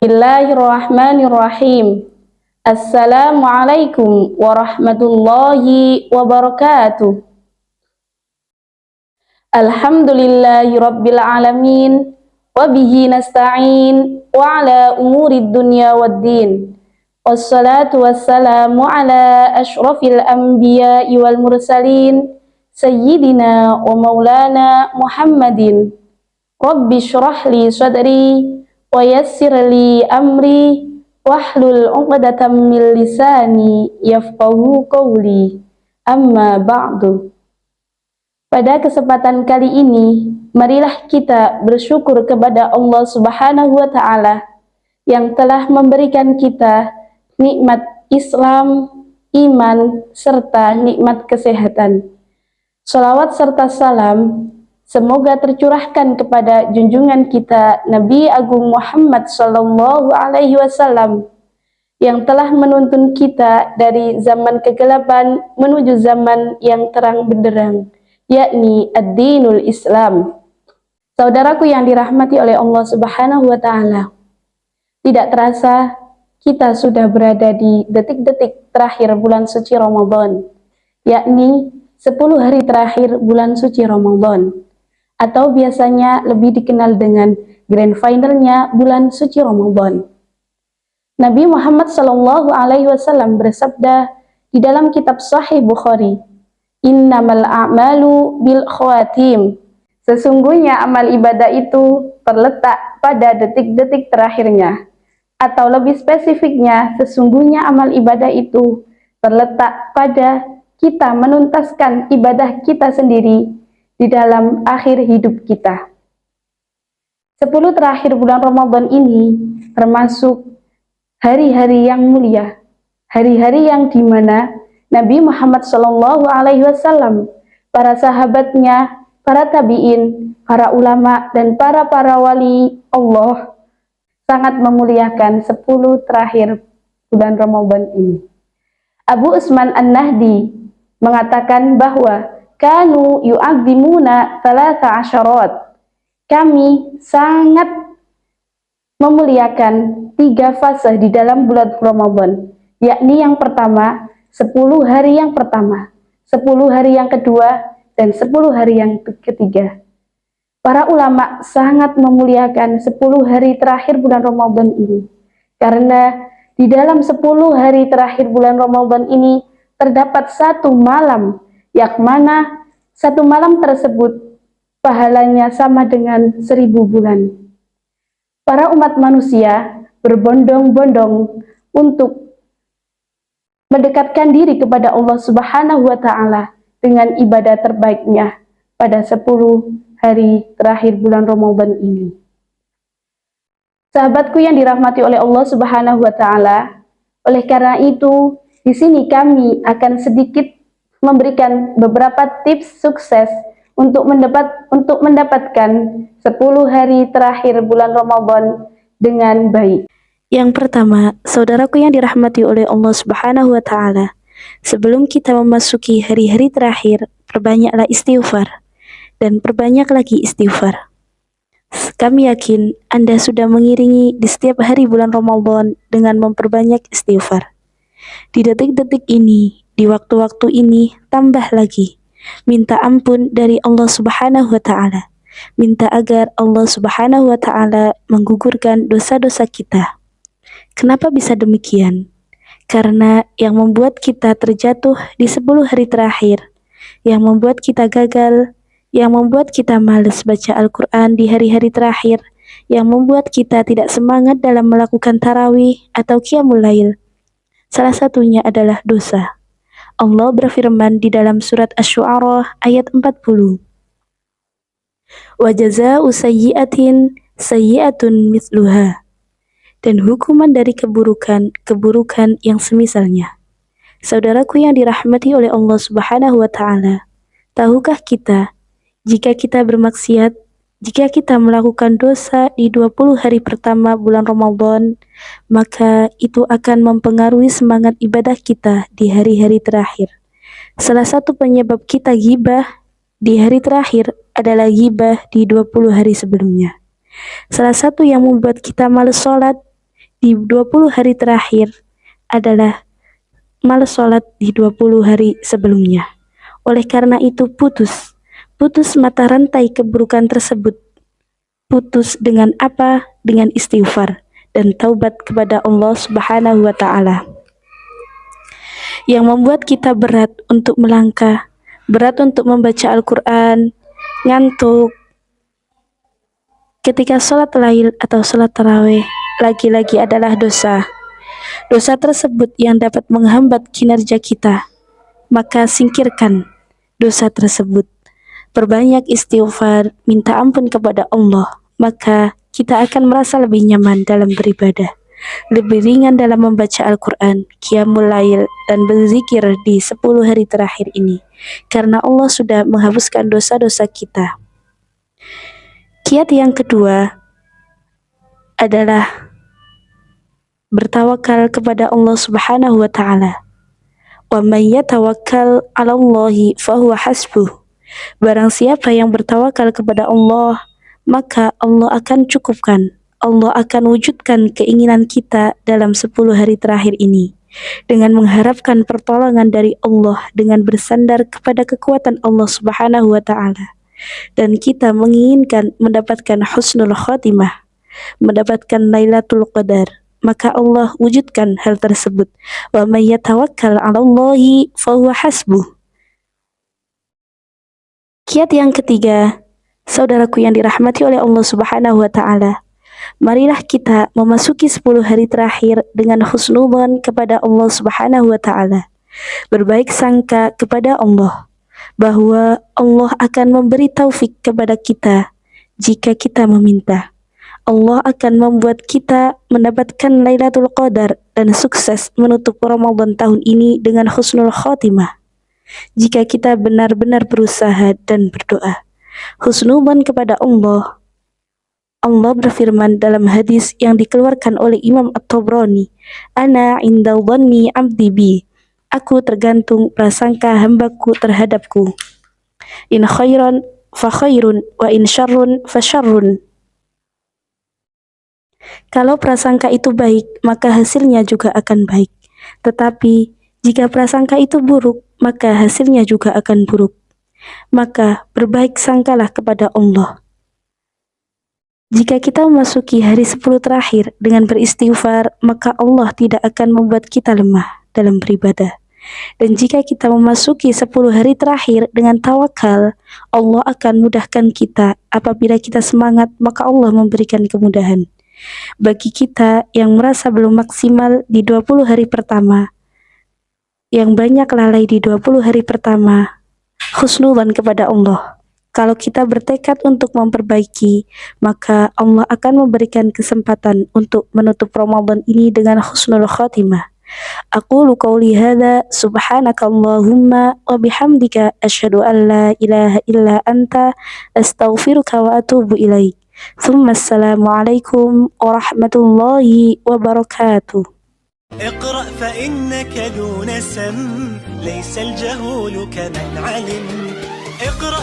Bismillahirrahmanirrahim. Assalamualaikum warahmatullahi wabarakatuh. Alhamdulillahi rabbil alamin. Wabihi nasta'in wa ala umurid dunya waddin. Wassalatu wassalamu ala ashrafil anbiya'i wal mursalin Sayyidina wa maulana Muhammadin. Rabbi syrah li sadri wa yassir li amri wahlul 'uqdatam min lisani yafqahu qawli. Amma ba'du. Pada kesempatan kali ini, marilah kita bersyukur kepada Allah Subhanahu wa taala yang telah memberikan kita nikmat Islam, iman, serta nikmat kesehatan. Shalawat serta salam semoga tercurahkan kepada junjungan kita Nabi Agung Muhammad Sallallahu Alaihi Wasallam yang telah menuntun kita dari zaman kegelapan menuju zaman yang terang benderang, yakni ad-dinul Islam. Saudaraku yang dirahmati oleh Allah Subhanahu wa taala, tidak terasa kita sudah berada di detik-detik terakhir bulan suci Ramadan, yakni 10 hari terakhir bulan suci Ramadan, atau biasanya lebih dikenal dengan grand finalnya bulan suci Ramadan. Nabi Muhammad Sallallahu Alaihi Wasallam bersabda di dalam kitab Sahih Bukhari, Innamal a'malu bil khawatim. Sesungguhnya amal ibadah itu terletak pada detik-detik terakhirnya. Atau lebih spesifiknya, sesungguhnya amal ibadah itu terletak pada kita menuntaskan ibadah kita sendiri di dalam akhir hidup kita. 10 terakhir bulan Ramadan ini termasuk hari-hari yang mulia, hari-hari yang dimana Nabi Muhammad SAW, para sahabatnya, para tabi'in, para ulama, dan para wali Allah sangat memuliakan 10 terakhir bulan Ramadan ini. Abu Usman An-Nahdi mengatakan bahwa kanu yu'azzimuna thalatha asyarat. Kami sangat memuliakan 3 fase di dalam bulan Ramadan, yakni yang pertama 10 hari yang pertama, 10 hari yang kedua, dan 10 hari yang ketiga. Para ulama sangat memuliakan 10 hari terakhir bulan Ramadan ini, karena di dalam 10 hari terakhir bulan Ramadan ini terdapat satu malam, yang mana satu malam tersebut pahalanya sama dengan 1000 bulan. Para umat manusia berbondong-bondong untuk mendekatkan diri kepada Allah Subhanahu wa taala dengan ibadah terbaiknya pada 10 hari terakhir bulan Ramadan ini. Sahabatku yang dirahmati oleh Allah Subhanahu wa taala, oleh karena itu di sini kami akan sedikit memberikan beberapa tips sukses untuk mendapatkan 10 hari terakhir bulan Ramadan dengan baik. Yang pertama, saudaraku yang dirahmati oleh Allah Subhanahu wa taala, sebelum kita memasuki hari-hari terakhir, perbanyaklah istighfar dan perbanyak lagi istighfar. Kami yakin Anda sudah mengiringi di setiap hari bulan Ramadan dengan memperbanyak istighfar. Di detik-detik ini, di waktu-waktu ini, tambah lagi. Minta ampun dari Allah Subhanahu wa ta'ala. Minta agar Allah Subhanahu wa ta'ala menggugurkan dosa-dosa kita. Kenapa bisa demikian? Karena yang membuat kita terjatuh di 10 hari terakhir, yang membuat kita gagal, yang membuat kita malas baca Al-Quran di hari-hari terakhir, yang membuat kita tidak semangat dalam melakukan tarawih atau qiyamul lail, salah satunya adalah dosa. Allah berfirman di dalam surat Asy-Syu'ara ayat 40. Wa jazaa'u sayyi'atin sayyi'atun mithluha. Dan hukuman dari keburukan, keburukan yang semisalnya. Saudaraku yang dirahmati oleh Allah Subhanahu wa taala, tahukah kita jika kita bermaksiat, jika kita melakukan dosa di 20 hari pertama bulan Ramadan, maka itu akan mempengaruhi semangat ibadah kita di hari-hari terakhir. Salah satu penyebab kita ghibah di hari terakhir adalah ghibah di 20 hari sebelumnya. Salah satu yang membuat kita malas sholat di 20 hari terakhir adalah malas sholat di 20 hari sebelumnya. Oleh karena itu putus mata rantai keburukan tersebut. Putus dengan apa? Dengan istighfar dan taubat kepada Allah Subhanahu wa Ta'ala. Yang membuat kita berat untuk melangkah, berat untuk membaca Al-Quran, ngantuk ketika sholat lail atau sholat tarawih, lagi-lagi adalah dosa. Dosa tersebut yang dapat menghambat kinerja kita, maka singkirkan dosa tersebut. Perbanyak istighfar, minta ampun kepada Allah, maka kita akan merasa lebih nyaman dalam beribadah, lebih ringan dalam membaca Al-Quran, qiyamul lail, dan berzikir di 10 hari terakhir ini, karena Allah sudah menghapuskan dosa-dosa kita. Kiat yang kedua adalah bertawakal kepada Allah Subhanahu wa Ta'ala. Wa may yatawakkal 'ala Allahi fahuwa hasbuh. Barang siapa yang bertawakal kepada Allah, maka Allah akan cukupkan. Allah akan wujudkan keinginan kita dalam 10 hari terakhir ini dengan mengharapkan pertolongan dari Allah, dengan bersandar kepada kekuatan Allah Subhanahu wa Ta'ala. Dan kita menginginkan mendapatkan husnul khotimah, mendapatkan Lailatul Qadar, maka Allah wujudkan hal tersebut. Wa may yatawakkal 'ala Allahi fahuwa hasbuh. Kiat yang ketiga, saudaraku yang dirahmati oleh Allah Subhanahu wa Ta'ala, marilah kita memasuki 10 hari terakhir dengan husnudzon kepada Allah Subhanahu wa Ta'ala. Berbaik sangka kepada Allah bahwa Allah akan memberi taufik kepada kita jika kita meminta. Allah akan membuat kita mendapatkan Lailatul Qadar dan sukses menutup Ramadan tahun ini dengan husnul khotimah jika kita benar-benar berusaha dan berdoa. Husnudzon kepada Allah. Allah berfirman dalam hadis yang dikeluarkan oleh Imam At-Tabrani, "Ana inda dhanni 'abdi bi." Aku tergantung prasangka hambaku terhadapku. In khairan fa khairun wa in syarrun fa syarrun. Kalau prasangka itu baik, maka hasilnya juga akan baik. Tetapi jika prasangka itu buruk, maka hasilnya juga akan buruk. Maka berbaik sangkalah kepada Allah. Jika kita memasuki hari 10 terakhir dengan beristighfar, maka Allah tidak akan membuat kita lemah dalam beribadah. Dan jika kita memasuki 10 hari terakhir dengan tawakal, Allah akan mudahkan kita. Apabila kita semangat, maka Allah memberikan kemudahan. Bagi kita yang merasa belum maksimal di 20 hari pertama, yang banyak lalai di 20 hari pertama, husnudzon kepada Allah. Kalau kita bertekad untuk memperbaiki, maka Allah akan memberikan kesempatan untuk menutup Ramadan ini dengan husnul khotimah. Aqulu qawli hadza subhanakallahumma wa bihamdika asyhadu an la ilaha illa anta astaghfiruka wa atubu ilaik. Assalamualaikum warahmatullahi wabarakatuh. اقرأ فإنك دون سم ليس الجهول كمن علم اقرأ